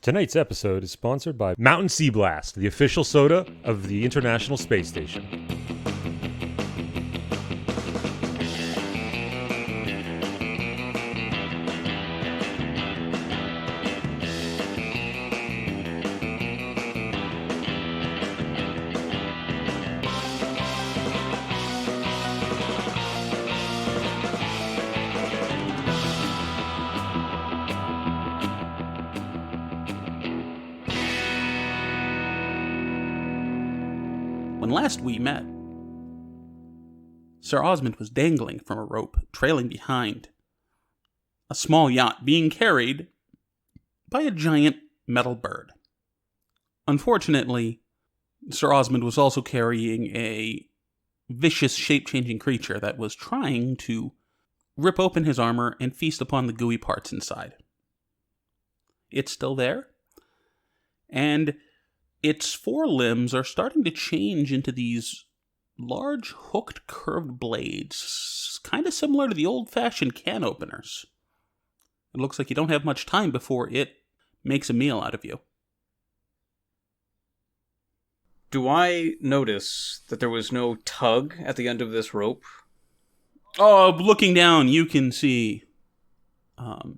Tonight's episode is sponsored by Mountain Sea Blast, the official soda of the International Space Station. When last we met, Sir Osmond was dangling from a rope, trailing behind a small yacht being carried by a giant metal bird. Unfortunately, Sir Osmond was also carrying a vicious shape-changing creature that was trying to rip open his armor and feast upon the gooey parts inside. It's still there, and its forelimbs are starting to change into these large, hooked, curved blades, kind of similar to the old-fashioned can openers. It looks like you don't have much time before it makes a meal out of you. Do I notice that there was no tug at the end of this rope? Oh, looking down, you can see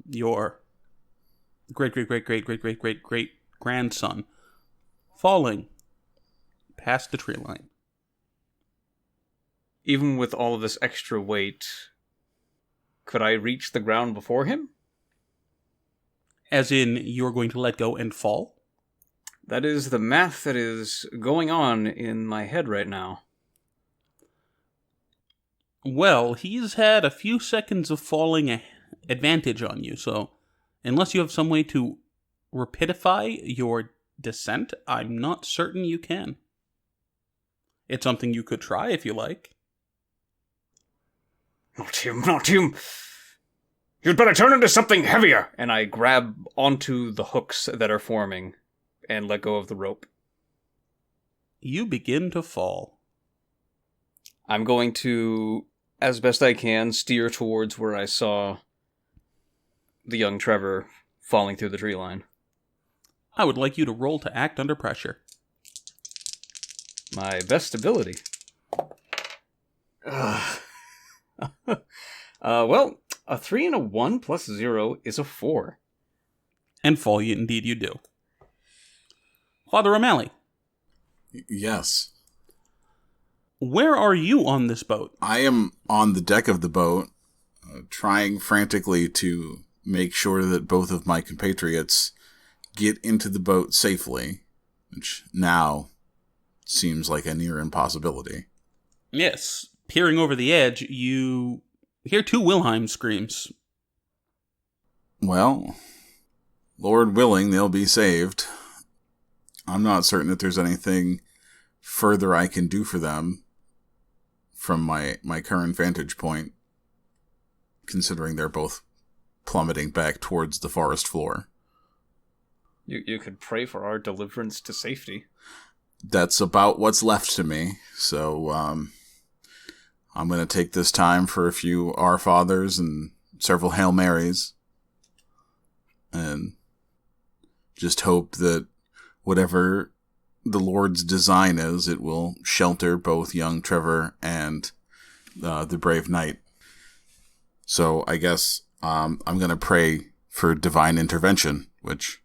your great-great-great-great-great-great-great-grandson falling past the tree line. Even with all of this extra weight, could I reach the ground before him? As in, you're going to let go and fall? That is the math that is going on in my head right now. Well, he's had a few seconds of falling advantage on you, so unless you have some way to rapidify your descent, I'm not certain you can. It's something you could try if you like. Not him, not him! You'd better turn into something heavier! And I grab onto the hooks that are forming and let go of the rope. You begin to fall. I'm going to, as best I can, steer towards where I saw the young Trevor falling through the tree line. I would like you to roll to act under pressure. My best ability. Well, a 3 and a 1 plus 0 is a 4. And fall, indeed you do. Father O'Malley. Yes. Where are you on this boat? I am on the deck of the boat, trying frantically to make sure that both of my compatriots get into the boat safely, which now seems like a near impossibility. Yes. Peering over the edge, you hear 2 Wilhelm screams. Well, Lord willing, they'll be saved. I'm not certain that there's anything further I can do for them from my current vantage point, considering they're both plummeting back towards the forest floor. You could pray for our deliverance to safety. That's about what's left to me, so I'm going to take this time for a few Our Fathers and several Hail Marys, and just hope that whatever the Lord's design is, it will shelter both young Trevor and the brave knight. So I guess I'm going to pray for divine intervention, which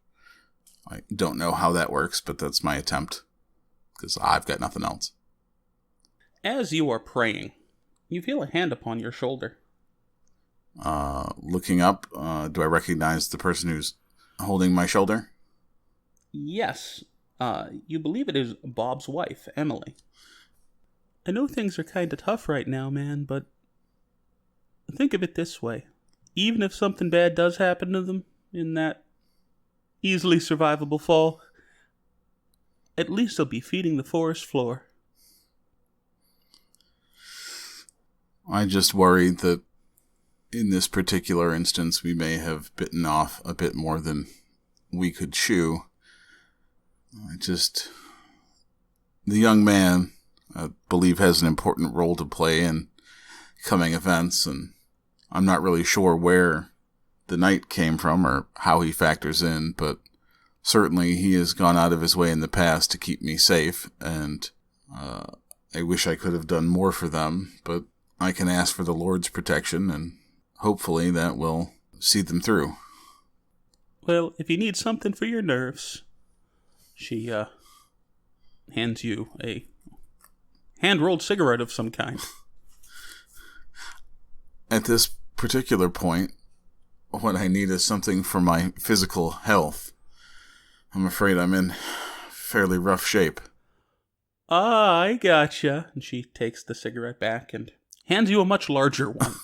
I don't know how that works, but that's my attempt, because I've got nothing else. As you are praying, you feel a hand upon your shoulder. Looking up, do I recognize the person who's holding my shoulder? Yes. You believe it is Bob's wife, Emily. I know things are kind of tough right now, man, but think of it this way. Even if something bad does happen to them in that easily survivable fall, at least they'll be feeding the forest floor. I just worried that in this particular instance we may have bitten off a bit more than we could chew. The young man, I believe, has an important role to play in coming events, and I'm not really sure where the knight came from or how he factors in, but certainly he has gone out of his way in the past to keep me safe, and I wish I could have done more for them, but I can ask for the Lord's protection, and hopefully that will see them through. Well, if you need something for your nerves, she hands you a hand-rolled cigarette of some kind. At this particular point, what I need is something for my physical health. I'm afraid I'm in fairly rough shape. Ah, I gotcha. And she takes the cigarette back and hands you a much larger one.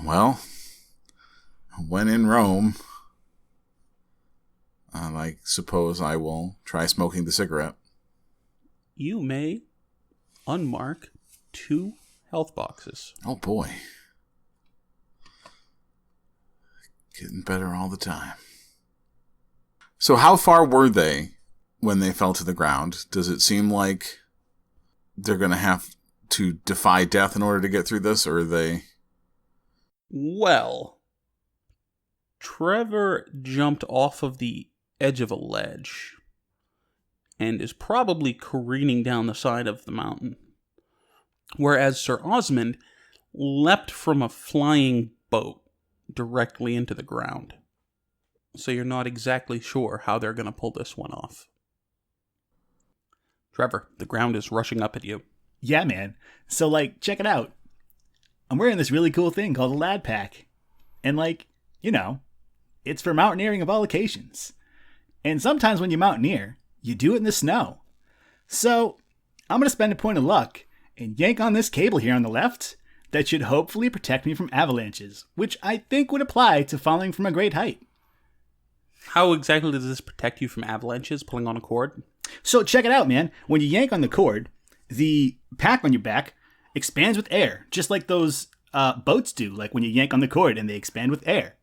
Well, when in Rome, I suppose I will try smoking the cigarette. You may unmark 2 health boxes. Oh boy. Getting better all the time. So how far were they when they fell to the ground? Does it seem like they're going to have to defy death in order to get through this, or are they... Well, Trevor jumped off of the edge of a ledge and is probably careening down the side of the mountain, whereas Sir Osmond leapt from a flying boat directly into the ground. So you're not exactly sure how they're going to pull this one off. Trevor, the ground is rushing up at you. Yeah, man. So, check it out. I'm wearing this really cool thing called a lad pack. And, it's for mountaineering of all occasions. And sometimes when you mountaineer, you do it in the snow. So, I'm going to spend a point of luck and yank on this cable here on the left that should hopefully protect me from avalanches, which I think would apply to falling from a great height. How exactly does this protect you from avalanches, pulling on a cord? So check it out, man. When you yank on the cord, the pack on your back expands with air, just like those boats do, like when you yank on the cord and they expand with air.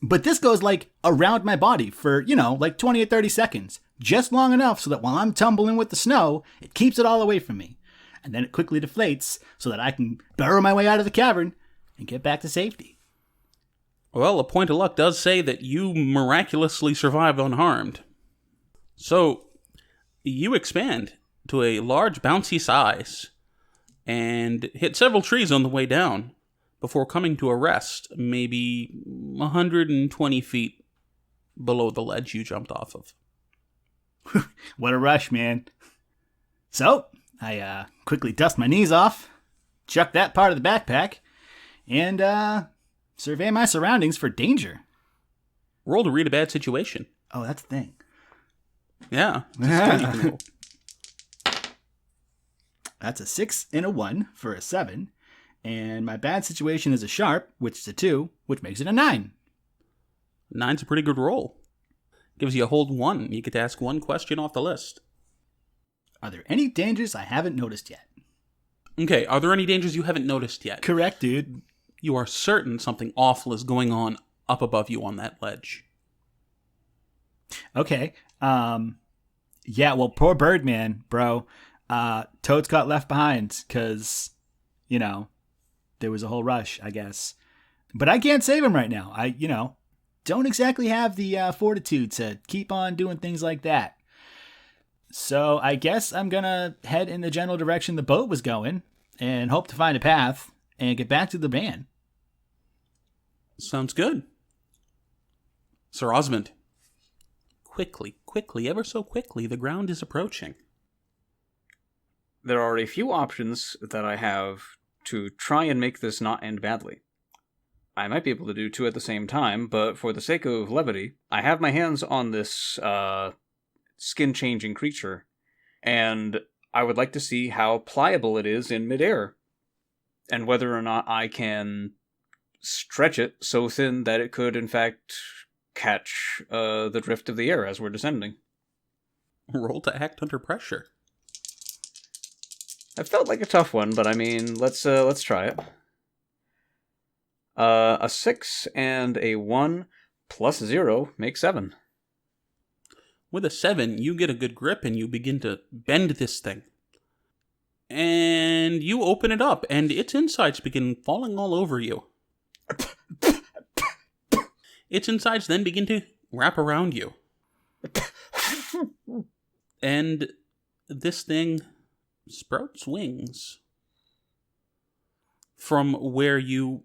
But this goes around my body for, 20 or 30 seconds, just long enough so that while I'm tumbling with the snow, it keeps it all away from me. And then it quickly deflates so that I can burrow my way out of the cavern and get back to safety. Well, a point of luck does say that you miraculously survived unharmed. So, you expand to a large bouncy size and hit several trees on the way down before coming to a rest maybe 120 feet below the ledge you jumped off of. What a rush, man. So, I quickly dust my knees off, chuck that part of the backpack, and survey my surroundings for danger. Roll to read a bad situation. Oh, that's the thing. Yeah. It's That's a 6 and a 1 for a 7. And my bad situation is a sharp, which is a 2, which makes it a 9. 9's a pretty good roll. Gives you a hold 1. You get to ask 1 question off the list. Are there any dangers I haven't noticed yet? Okay, are there any dangers you haven't noticed yet? Correct, dude. You are certain something awful is going on up above you on that ledge. Okay. Yeah, well, poor Birdman, bro. Toads got left behind because, there was a whole rush, I guess. But I can't save him right now. I don't exactly have the fortitude to keep on doing things like that. So I guess I'm going to head in the general direction the boat was going and hope to find a path and get back to the van. Sounds good. Sir Osmond. Quickly, ever so quickly, the ground is approaching. There are a few options that I have to try and make this not end badly. I might be able to do 2 at the same time, but for the sake of levity, I have my hands on this skin-changing creature, and I would like to see how pliable it is in midair, and whether or not I can stretch it so thin that it could, in fact, catch the drift of the air as we're descending. Roll to act under pressure. It felt like a tough one, but let's try it. A 6 and a 1 plus 0 make 7. With a 7, you get a good grip and you begin to bend this thing. And you open it up, and its insides begin falling all over you. its insides then begin to wrap around you. And this thing sprouts wings from where you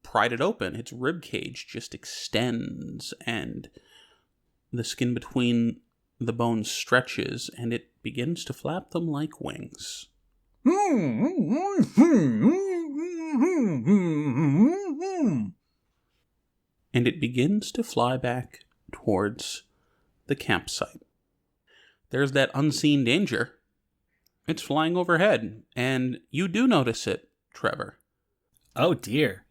pried it open. Its rib cage just extends, and the skin between the bones stretches, and it begins to flap them like wings. And it begins to fly back towards the campsite. There's that unseen danger. It's flying overhead, and you do notice it, Trevor. Oh, dear.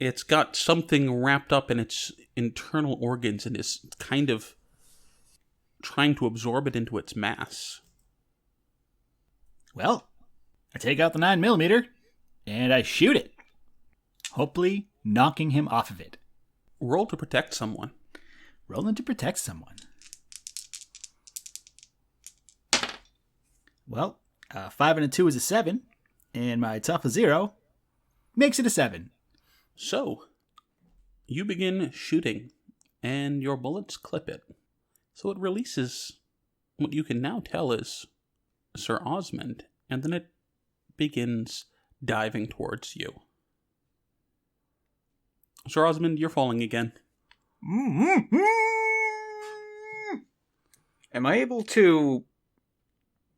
It's got something wrapped up in its internal organs and is kind of trying to absorb it into its mass. Well, I take out the 9mm and I shoot it, hopefully knocking him off of it. Roll to protect someone. Rolling to protect someone. Well, 5 and a 2 is a 7, and my tough of 0 makes it a 7. So, you begin shooting, and your bullets clip it. So it releases what you can now tell is Sir Osmond, and then it begins diving towards you. Sir Osmond, you're falling again. Am I able to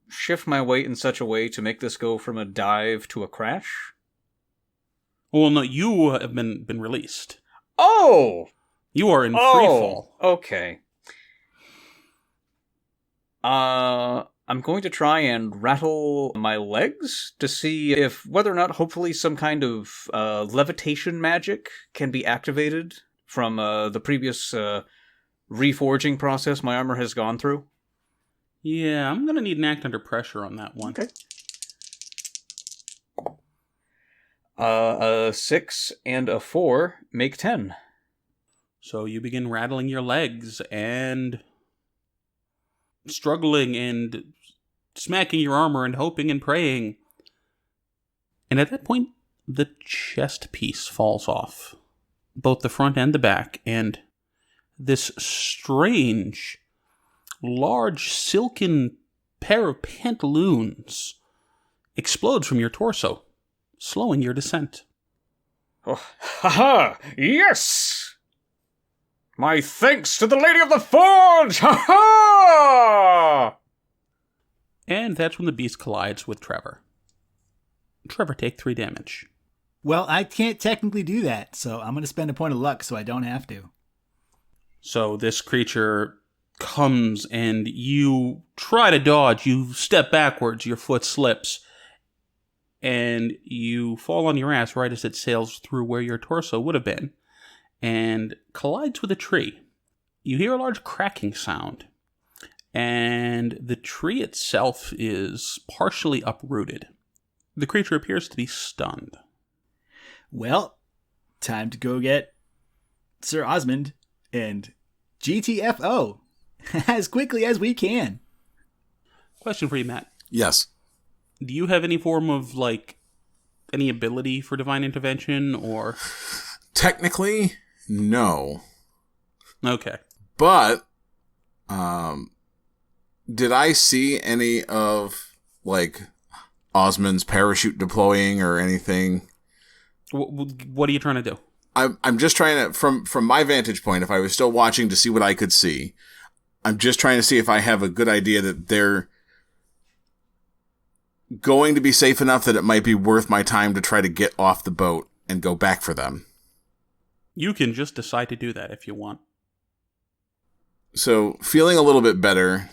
shift my weight in such a way to make this go from a dive to a crash? Well, no, you have been released. Oh! You are in free fall. Okay. I'm going to try and rattle my legs to see if whether or not hopefully some kind of levitation magic can be activated from the previous reforging process my armor has gone through. Yeah, I'm going to need an act under pressure on that one. Okay. A 6 and a 4 make 10. So you begin rattling your legs and struggling and smacking your armor and hoping and praying. And at that point, the chest piece falls off, both the front and the back, and this strange, large, silken pair of pantaloons explodes from your torso, slowing your descent. Oh, ha-ha! Yes! My thanks to the Lady of the Forge! Ha-ha! And that's when the beast collides with Trevor. Trevor, take 3 damage. Well, I can't technically do that, so I'm going to spend a point of luck so I don't have to. So this creature comes and you try to dodge. You step backwards, your foot slips, and you fall on your ass right as it sails through where your torso would have been and collides with a tree. You hear a large cracking sound, and the tree itself is partially uprooted. The creature appears to be stunned. Well, time to go get Sir Osmond and GTFO as quickly as we can. Question for you, Matt. Yes. Do you have any form of, any ability for divine intervention, or... Technically, no. Okay. But, did I see any of, Osmond's parachute deploying or anything? What are you trying to do? I'm just trying to, from my vantage point, if I was still watching to see what I could see, I'm just trying to see if I have a good idea that they're going to be safe enough that it might be worth my time to try to get off the boat and go back for them. You can just decide to do that if you want. So, feeling a little bit better,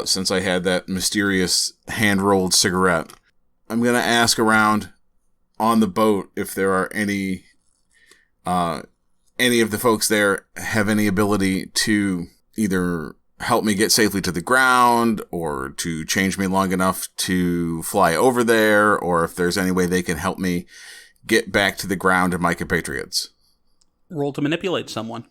since I had that mysterious hand-rolled cigarette, I'm going to ask around on the boat if there are any of the folks there have any ability to either help me get safely to the ground or to change me long enough to fly over there, or if there's any way they can help me get back to the ground and my compatriots. Roll to manipulate someone.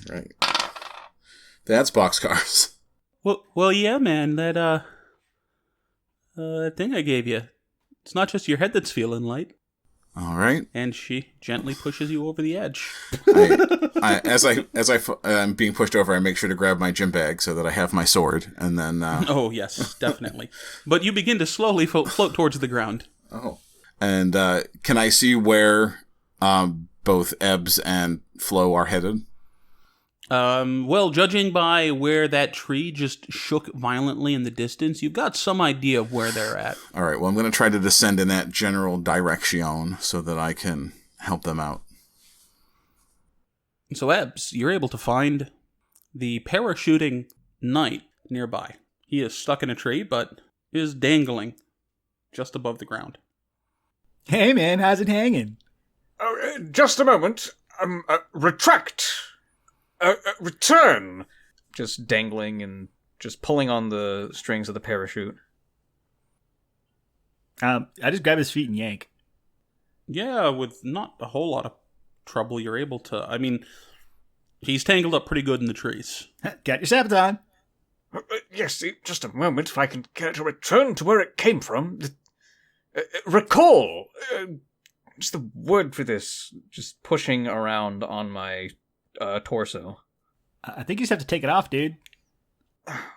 Right. That's boxcars. Well, yeah, man. That thing I gave you, It's not just your head that's feeling light. All right. And she gently pushes you over the edge. I'm being pushed over, I make sure to grab my gym bag so that I have my sword, and then... Oh, yes, definitely. But you begin to slowly float towards the ground. Oh. And can I see where both Ebbs and Flo are headed? Well, judging by where that tree just shook violently in the distance, you've got some idea of where they're at. All right, well, I'm going to try to descend in that general direction so that I can help them out. So, Ebbs, you're able to find the parachuting knight nearby. He is stuck in a tree, but is dangling just above the ground. Hey, man, how's it hanging? Just a moment. Retract. Return. Just dangling and just pulling on the strings of the parachute. I just grab his feet and yank. Yeah, with not a whole lot of trouble, you're able to... I mean, he's tangled up pretty good in the trees. Got your sabot on. Yes, just a moment. If I can get it to return to where it came from. Recall. What's the word for this? Just pushing around on my torso. I think you just have to take it off, dude.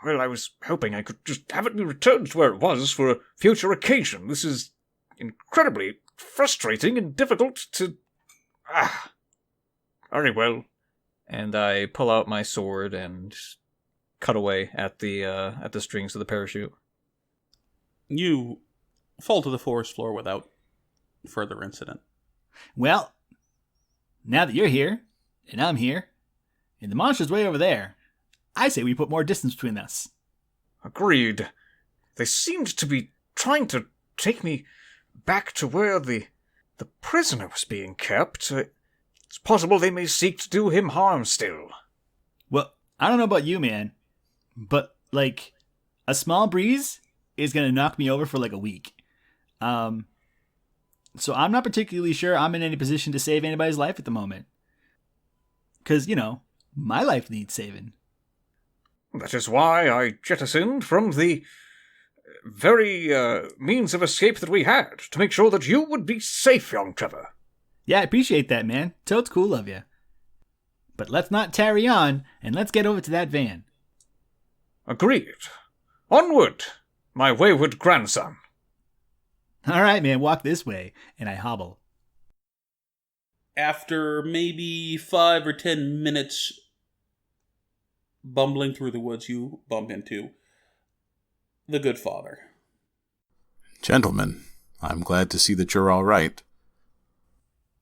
Well, I was hoping I could just have it be returned to where it was for a future occasion. This is incredibly frustrating and difficult to... Very well. And I pull out my sword and cut away at the strings of the parachute. You fall to the forest floor without further incident. Well, now that you're here, and I'm here, and the monster's way over there, I say we put more distance between us. Agreed. They seemed to be trying to take me back to where the prisoner was being kept. It's possible they may seek to do him harm still. Well, I don't know about you, man, but, like, a small breeze is going to knock me over for, like, a week. So I'm not particularly sure I'm in any position to save anybody's life at the moment. Because, you know, my life needs saving. That is why I jettisoned from the very means of escape that we had, to make sure that you would be safe, young Trevor. Yeah, I appreciate that, man. Totes cool of you. But let's not tarry on, and let's get over to that van. Agreed. Onward, my wayward grandson. All right, man, walk this way, and I hobble. After maybe 5 or 10 minutes bumbling through the woods, you bump into the good father. Gentlemen, I'm glad to see that you're all right.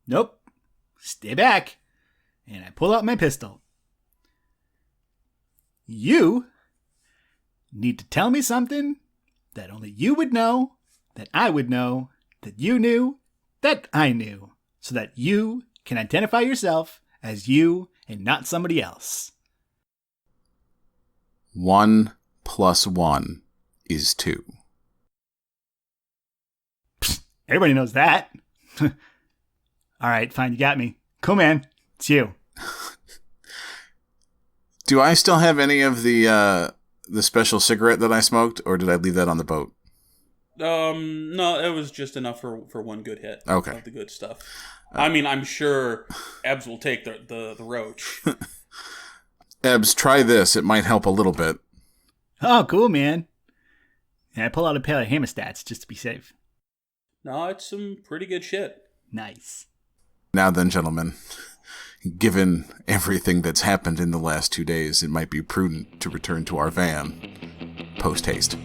Nope. Stay back. And I pull out my pistol. You need to tell me something that only you would know, that I would know, that you knew, that I knew, so that you can identify yourself as you and not somebody else. 1 + 1 is 2. Psst, everybody knows that. All right, fine, you got me. Cool, man. It's you. Do I still have any of the special cigarette that I smoked, or did I leave that on the boat? No, it was just enough for one good hit. Okay. Of the good stuff. I mean, I'm sure Ebbs will take the roach. Ebbs, try this. It might help a little bit. Oh, cool, man. And I pull out a pair of hemostats just to be safe. No, it's some pretty good shit. Nice. Now then, gentlemen, given everything that's happened in the last 2 days, it might be prudent to return to our van post-haste.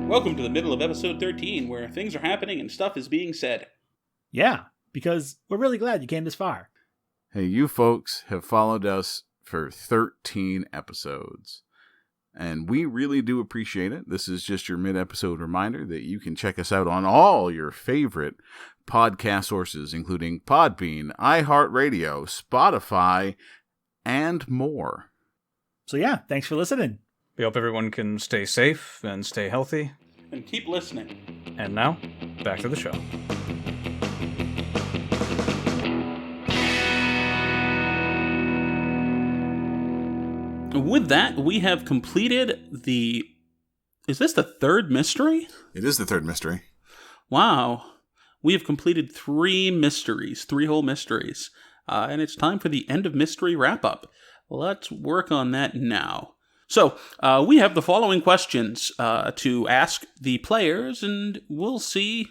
Welcome to the middle of episode 13, where things are happening and stuff is being said. Yeah, because we're really glad you came this far. Hey, you folks have followed us for 13 episodes, and we really do appreciate it. This is just your mid-episode reminder that you can check us out on all your favorite podcast sources, including Podbean, iHeartRadio, Spotify, and more. So yeah, thanks for listening. We hope everyone can stay safe and stay healthy. And keep listening. And now, back to the show. with that, we have completed the... Is this the third mystery? It is the third mystery. Wow. We have completed 3 mysteries, 3 whole mysteries. And it's time for the end of mystery wrap-up. Let's work on that now. So, we have the following questions to ask the players, and we'll see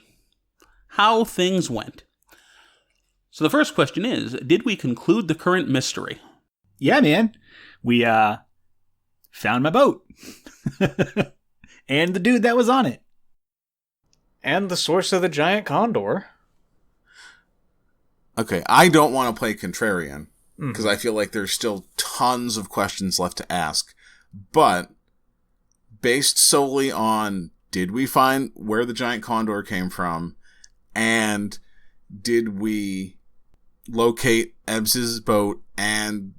how things went. So the first question is, did we conclude the current mystery? Yeah, man. We found my boat. And the dude that was on it. And the source of the giant condor. Okay, I don't want to play contrarian, because I feel like there's still tons of questions left to ask. But, based solely on, did we find where the giant condor came from, and did we locate Ebbs's boat and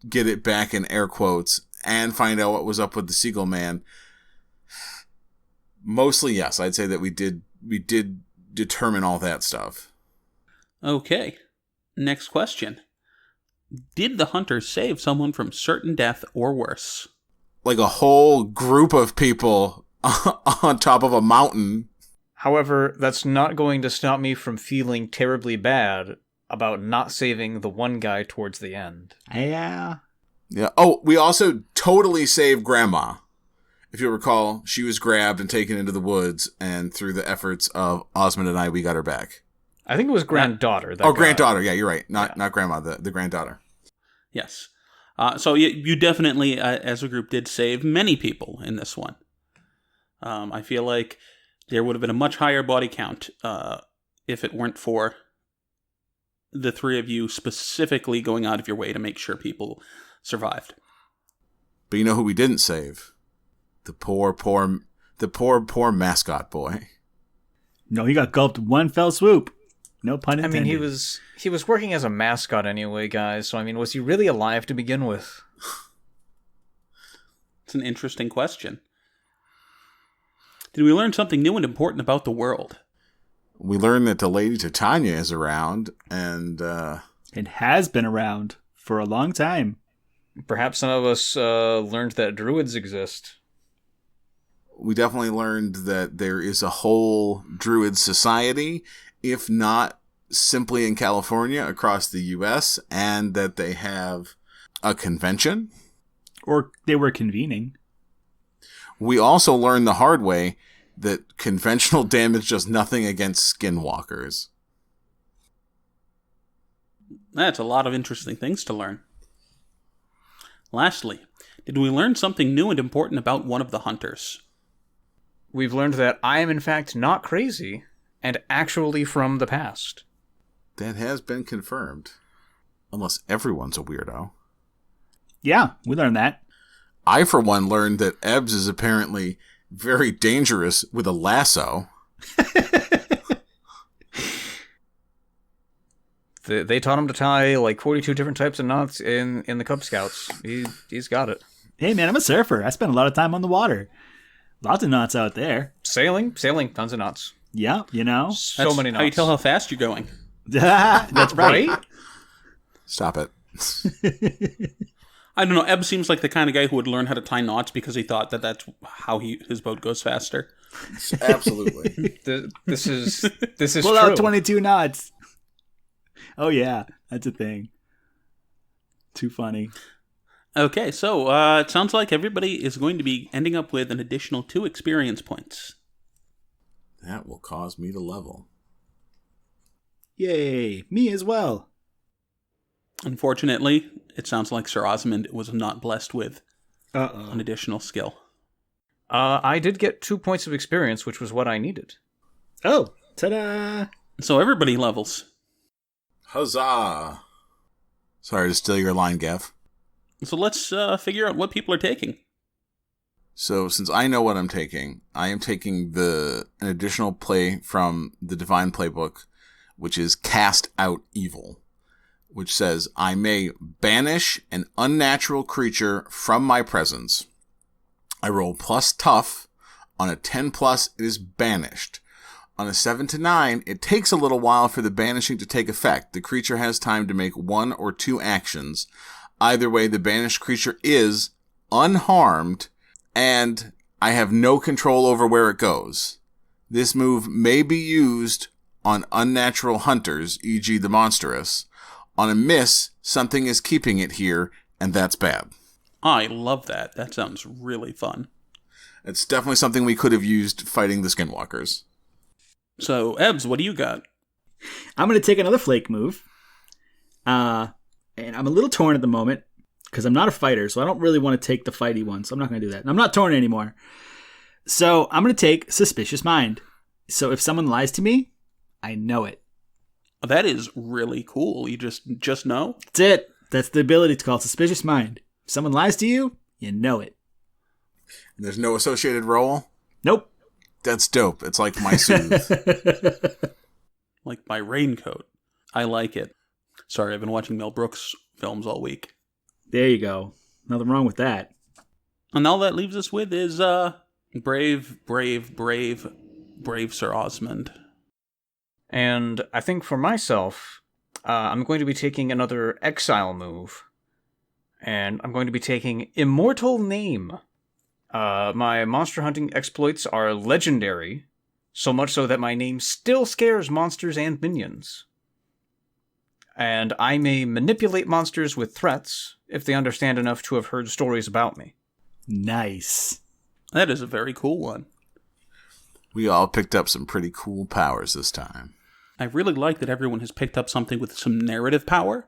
get it back in air quotes, and find out what was up with the Seagull Man? Mostly yes, I'd say that we did determine all that stuff. Okay. Next question. Did the hunters save someone from certain death or worse? Like a whole group of people on top of a mountain. However, that's not going to stop me from feeling terribly bad about not saving the one guy towards the end. Yeah. Yeah. Oh, we also totally saved Grandma. If you recall, she was grabbed and taken into the woods, and through the efforts of Osmond and I, we got her back. I think it was granddaughter. Granddaughter. Yeah, you're right. Not Grandma, the granddaughter. Yes. So you definitely, as a group, did save many people in this one. I feel like there would have been a much higher body count if it weren't for the 3 of you specifically going out of your way to make sure people survived. But you know who we didn't save? The poor mascot boy. No, he got gulped one fell swoop. No pun intended. I mean, he was working as a mascot anyway, guys. So, I mean, was he really alive to begin with? It's an interesting question. Did we learn something new and important about the world? We learned that the Lady Titania is around, and it has been around for a long time. Perhaps some of us learned that druids exist. We definitely learned that there is a whole druid society, if not simply in California, across the U.S., and that they have a convention. Or they were convening. We also learned the hard way that conventional damage does nothing against skinwalkers. That's a lot of interesting things to learn. Lastly, did we learn something new and important about one of the hunters? We've learned that I am in fact not crazy, and actually from the past. That has been confirmed. Unless everyone's a weirdo. Yeah, we learned that. I, for one, learned that Ebbs is apparently very dangerous with a lasso. They taught him to tie like 42 different types of knots in the Cub Scouts. He's got it. Hey man, I'm a surfer. I spend a lot of time on the water. Lots of knots out there. Sailing, tons of knots. Yeah, you know. So many knots. How you tell how fast you're going. That's right. Stop it. I don't know. Ebb seems like the kind of guy who would learn how to tie knots because he thought that that's how his boat goes faster. Absolutely. This is Pull true. out 22 knots. Oh yeah, that's a thing. Too funny. Okay, so it sounds like everybody is going to be ending up with an additional 2 experience points. That will cause me to level. Yay, me as well. Unfortunately, it sounds like Sir Osmond was not blessed with an additional skill. I did get 2 points of experience, which was what I needed. Oh, ta-da! So everybody levels. Huzzah! Sorry to steal your line, Gav. So let's figure out what people are taking. So, since I know what I'm taking, I am taking an additional play from the Divine Playbook, which is Cast Out Evil, which says, I may banish an unnatural creature from my presence. I roll plus tough. On a 10 plus, it is banished. On a 7 to 9, it takes a little while for the banishing to take effect. The creature has time to make 1 or 2 actions. Either way, the banished creature is unharmed, and I have no control over where it goes. This move may be used on unnatural hunters, e.g. the monstrous. On a miss, something is keeping it here, and that's bad. I love that. That sounds really fun. It's definitely something we could have used fighting the skinwalkers. So, Ebbs, what do you got? I'm going to take another flake move. And I'm a little torn at the moment because I'm not a fighter, so I don't really want to take the fighty one, so I'm not going to do that. And I'm not torn anymore. So I'm going to take Suspicious Mind. So if someone lies to me, I know it. That is really cool. You just know? That's it. That's the ability. It's called Suspicious Mind. If someone lies to you, you know it. And there's no associated roll? Nope. That's dope. It's like my soothe. Like my raincoat. I like it. Sorry, I've been watching Mel Brooks films all week. There you go. Nothing wrong with that. And all that leaves us with is brave Sir Osmond. And I think for myself, I'm going to be taking another exile move. And I'm going to be taking Immortal Name. My monster hunting exploits are legendary, so much so that my name still scares monsters and minions. And I may manipulate monsters with threats if they understand enough to have heard stories about me. Nice. That is a very cool one. We all picked up some pretty cool powers this time. I really like that everyone has picked up something with some narrative power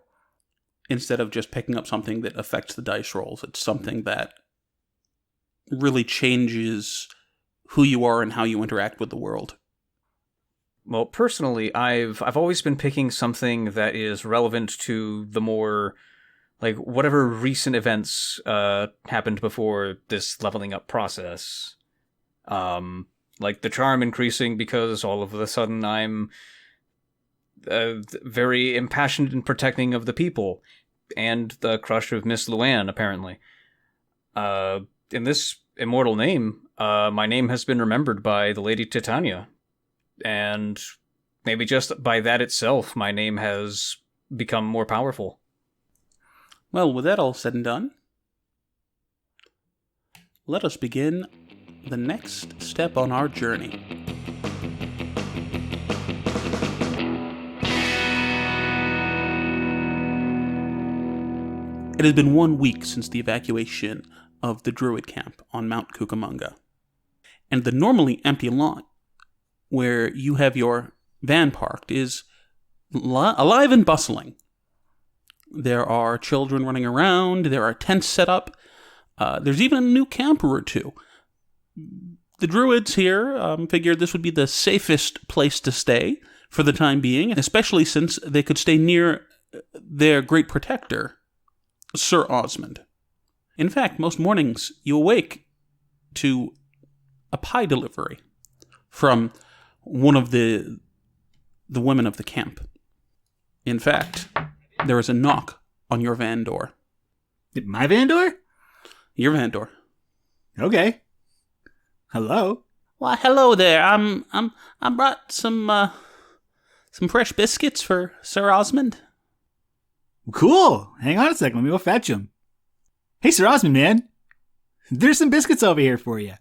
instead of just picking up something that affects the dice rolls. It's something that really changes who you are and how you interact with the world. Well, personally, I've always been picking something that is relevant to the more, like, whatever recent events happened before this leveling up process. Like the charm increasing because all of a sudden I'm very impassioned and protecting of the people, and the crush of Miss Luann, apparently. In this Immortal Name, my name has been remembered by the Lady Titania. And maybe just by that itself, my name has become more powerful. Well, with that all said and done, let us begin the next step on our journey. It has been 1 week since the evacuation of the Druid camp on Mount Cucamonga, and the normally empty lot where you have your van parked is alive and bustling. There are children running around, there are tents set up, there's even a new camper or two. The Druids here figured this would be the safest place to stay for the time being, especially since they could stay near their great protector, Sir Osmond. In fact, most mornings you awake to a pie delivery from one of the women of the camp. In fact, there is a knock on your van door. My van door? Your van door. Okay. Hello? Why, hello there. I brought some fresh biscuits for Sir Osmond. Cool. Hang on a second. Let me go fetch them. Hey, Sir Osmond, man. There's some biscuits over here for you.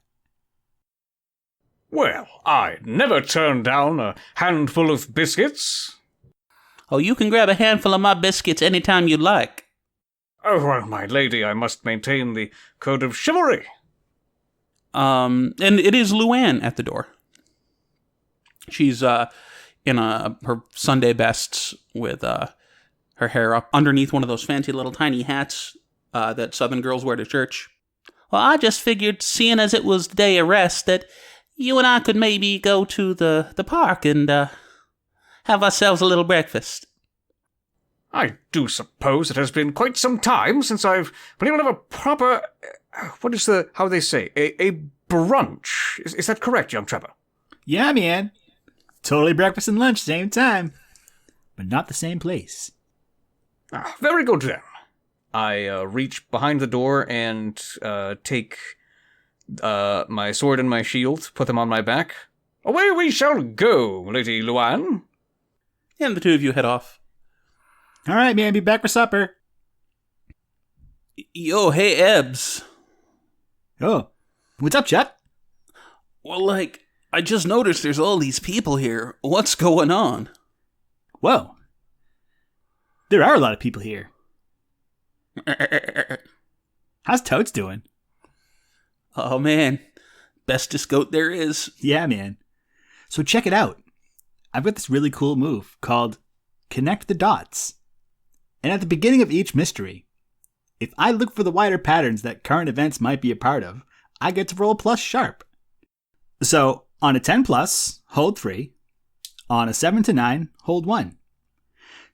Well, I never turn down a handful of biscuits. Oh, you can grab a handful of my biscuits anytime you like. Oh, well, my lady, I must maintain the code of chivalry. And it is Luann at the door. She's in her Sunday bests with her hair up underneath one of those fancy little tiny hats that Southern girls wear to church. Well, I just figured, seeing as it was the day of rest, that you and I could maybe go to the park and have ourselves a little breakfast. I do suppose it has been quite some time since I've been able to have a proper... What is how they say? A brunch. Is that correct, young Trevor? Yeah, man. Totally breakfast and lunch, same time. But not the same place. Very good, then. I reach behind the door and take my sword and my shield, put them on my back. Away we shall go, Lady Luann. And the two of you head off. All right, man. Be back for supper. Yo, hey, Ebbs. Oh, what's up, Chuck? Well, I just noticed there's all these people here. What's going on? Whoa. There are a lot of people here. How's Toads doing? Oh, man. Bestest goat there is. Yeah, man. So check it out. I've got this really cool move called Connect the Dots. And at the beginning of each mystery, if I look for the wider patterns that current events might be a part of, I get to roll plus sharp. So on a 10 plus, hold 3. On a 7 to 9, hold 1.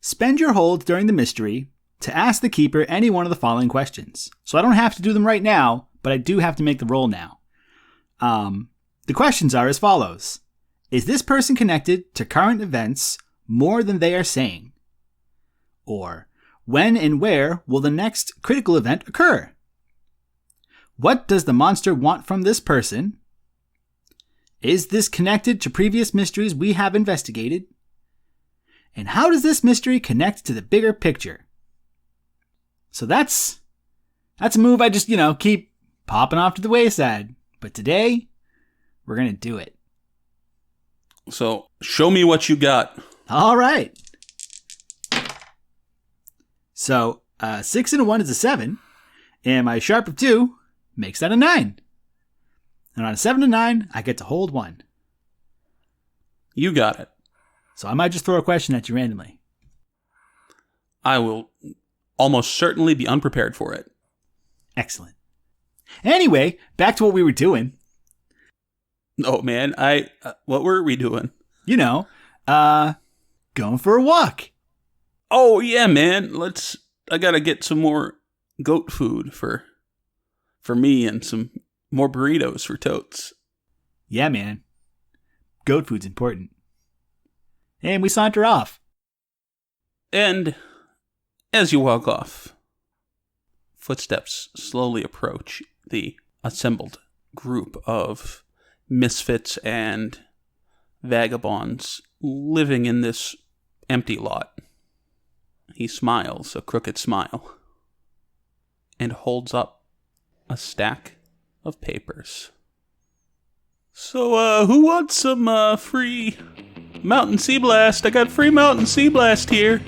Spend your hold during the mystery to ask the keeper any one of the following questions. So I don't have to do them right now, but I do have to make the roll now. The questions are as follows. Is this person connected to current events more than they are saying? Or, when and where will the next critical event occur? What does the monster want from this person? Is this connected to previous mysteries we have investigated? And how does this mystery connect to the bigger picture? So that's a move I just, keep popping off to the wayside. But today, we're going to do it. So, show me what you got. All right. So, 6 and a 1 is a 7. And my sharp of 2 makes that a 9. And on a 7 to 9, I get to hold 1. You got it. So I might just throw a question at you randomly. I will almost certainly be unprepared for it. Excellent. Anyway, back to what we were doing. Oh, man. What were we doing? Going for a walk. Oh, yeah, man. I gotta get some more goat food for me and some more burritos for Totes. Yeah, man. Goat food's important. And we saunter off. And as you walk off, footsteps slowly approach the assembled group of misfits and vagabonds living in this empty lot. He smiles a crooked smile and holds up a stack of papers. So, who wants some free Mountain Sea Blast? I got free Mountain Sea Blast here.